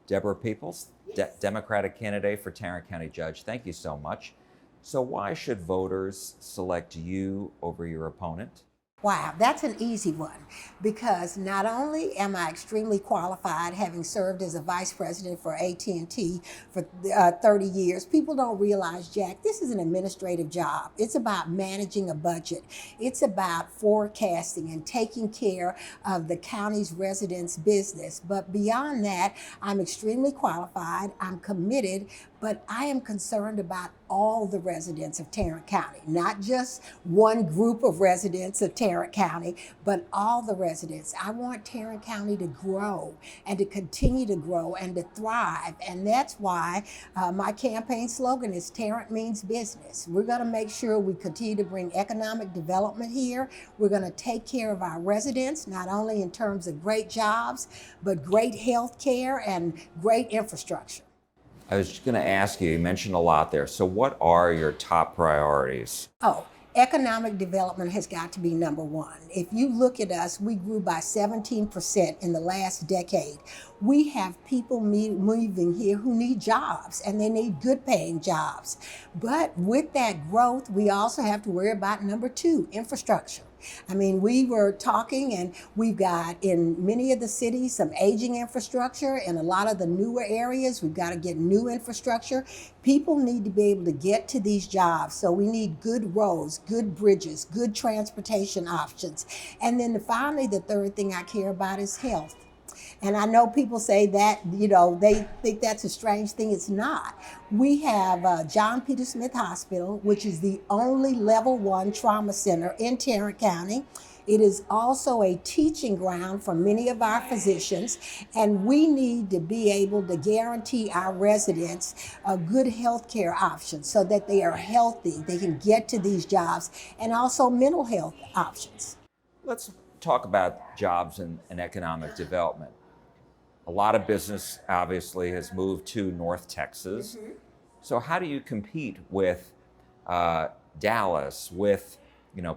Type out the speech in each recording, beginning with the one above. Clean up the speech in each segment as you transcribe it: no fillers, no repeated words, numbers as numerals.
Deborah Peoples, Democratic candidate for Tarrant County Judge. Thank you so much. So why should voters select you over your opponent? Wow, that's an easy one because not only am I extremely qualified, having served as a vice president for AT&T for 30 years, people don't realize, Jack, this is an administrative job. It's about managing a budget. It's about forecasting and taking care of the county's residents' business. But beyond that, I'm extremely qualified, I'm committed, but I am concerned about all the residents of Tarrant County, not just one group of residents of Tarrant County, but all the residents. I want Tarrant County to grow and to continue to grow and to thrive. And that's why my campaign slogan is Tarrant means business. We're gonna make sure we continue to bring economic development here. We're gonna take care of our residents, not only in terms of great jobs, but great health care and great infrastructure. I was just going to ask you, you mentioned a lot there. So what are your top priorities? Oh, economic development has got to be number one. If you look at us, we grew by 17% in the last decade. We have people moving here who need jobs, and they need good paying jobs. But with that growth, we also have to worry about number two, infrastructure. I mean, we were talking, and we've got in many of the cities some aging infrastructure. In a lot of the newer areas, we've got to get new infrastructure. People need to be able to get to these jobs. So we need good roads, good bridges, good transportation options. And then finally, the third thing I care about is health. And I know people say that, they think that's a strange thing. It's not. We have John Peter Smith Hospital, which is the only level 1 trauma center in Tarrant County. It is also a teaching ground for many of our physicians, and we need to be able to guarantee our residents a good health care options so that they are healthy, they can get to these jobs, and also mental health options. Let's talk about jobs and economic development. A lot of business obviously has moved to North Texas. Mm-hmm. So how do you compete with Dallas, with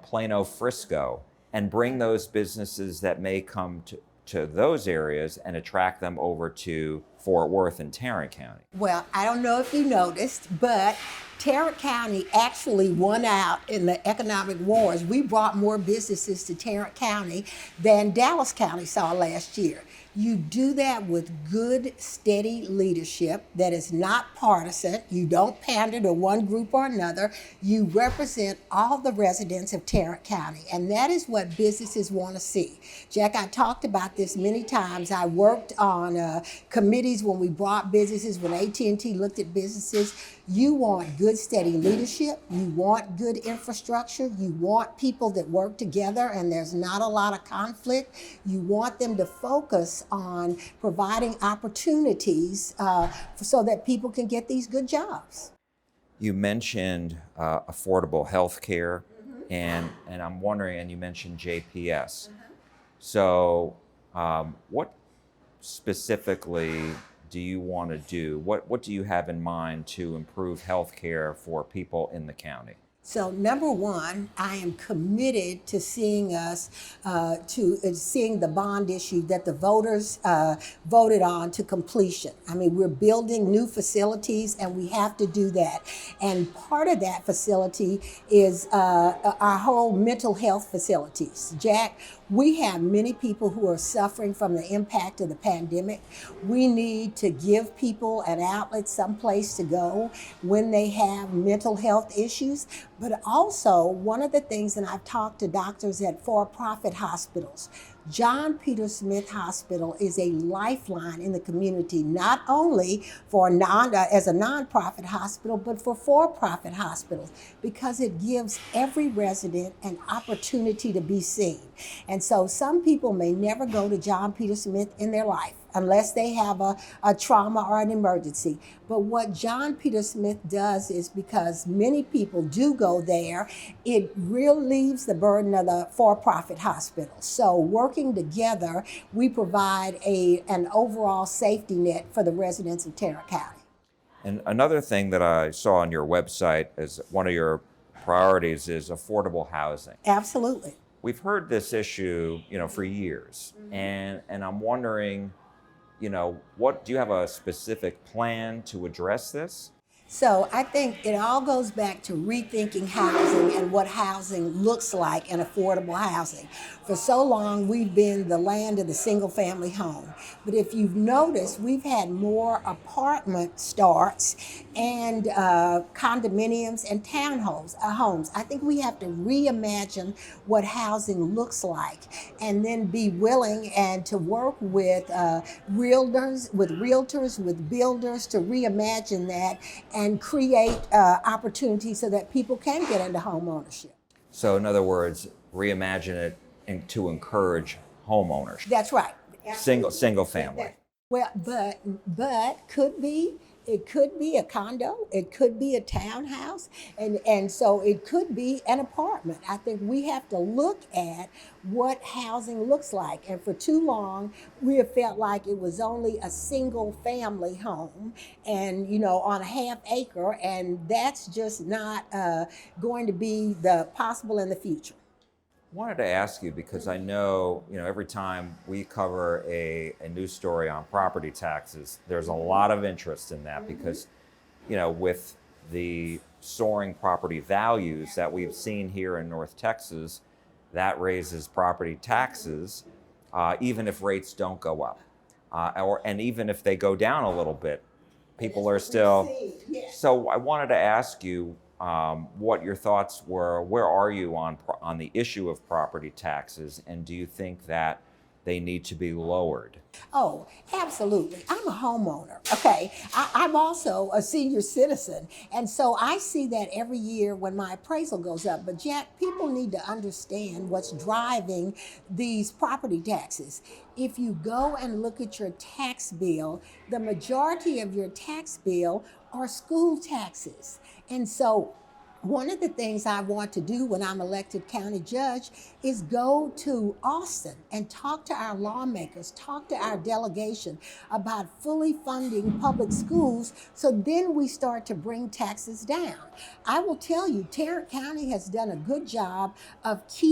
Plano, Frisco, and bring those businesses that may come to those areas and attract them over to Fort Worth and Tarrant County? Well, I don't know if you noticed, but Tarrant County actually won out in the economic wars. We brought more businesses to Tarrant County than Dallas County saw last year. You do that with good, steady leadership that is not partisan. You don't pander to one group or another. You represent all the residents of Tarrant County, and that is what businesses want to see. Jack, I talked about this many times. I worked on committees when we brought businesses, when AT&T looked at businesses. You want good, steady leadership. You want good infrastructure. You want people that work together and there's not a lot of conflict. You want them to focus on providing opportunities so that people can get these good jobs. You mentioned affordable health care, mm-hmm. and I'm wondering, and you mentioned JPS. Mm-hmm. So what specifically do you want to do? What do you have in mind to improve health care for people in the county? So number one, I am committed to seeing us, seeing the bond issue that the voters voted on to completion. I mean, we're building new facilities and we have to do that. And part of that facility is our whole mental health facilities. Jack, we have many people who are suffering from the impact of the pandemic. We need to give people an outlet, someplace to go when they have mental health issues. But also, one of the things, and I've talked to doctors at for-profit hospitals, John Peter Smith Hospital is a lifeline in the community, not only for as a nonprofit hospital, but for for-profit hospitals, because it gives every resident an opportunity to be seen. And so some people may never go to John Peter Smith in their life unless they have a trauma or an emergency. But what John Peter Smith does is, because many people do go there, it relieves the burden of the for-profit hospital. So working together, we provide an overall safety net for the residents of Tarrant County. And another thing that I saw on your website as one of your priorities is affordable housing. Absolutely. We've heard this issue, for years, mm-hmm. and I'm wondering, what do you have a specific plan to address this? So I think it all goes back to rethinking housing and what housing looks like and affordable housing. For so long, we've been the land of the single family home. But if you've noticed, we've had more apartment starts and condominiums and townhomes. Homes. I think we have to reimagine what housing looks like and then be willing and to work with realtors, with builders to reimagine that and create opportunities so that people can get into home ownership. So, in other words, reimagine it to encourage home ownership, That's right. single family. Well, but it could be a condo, it could be a townhouse, and so it could be an apartment. I think we have to look at what housing looks like. And for too long, we have felt like it was only a single family home and, on a half acre, and that's just not going to be the possible in the future. Wanted to ask you because I know, every time we cover a news story on property taxes, there's a lot of interest in that because, with the soaring property values that we've seen here in North Texas, that raises property taxes, even if rates don't go up, and even if they go down a little bit, people are still. So I wanted to ask you what your thoughts were. Where are you on the issue of property taxes, and do you think that they need to be lowered? Oh, absolutely. I'm a homeowner. Okay. I'm also a senior citizen. And so I see that every year when my appraisal goes up. But Jack, people need to understand what's driving these property taxes. If you go and look at your tax bill, the majority of your tax bill are school taxes. And so one of the things I want to do when I'm elected county judge is go to Austin and talk to our lawmakers, talk to our delegation about fully funding public schools so then we start to bring taxes down. I will tell you, Tarrant County has done a good job of keeping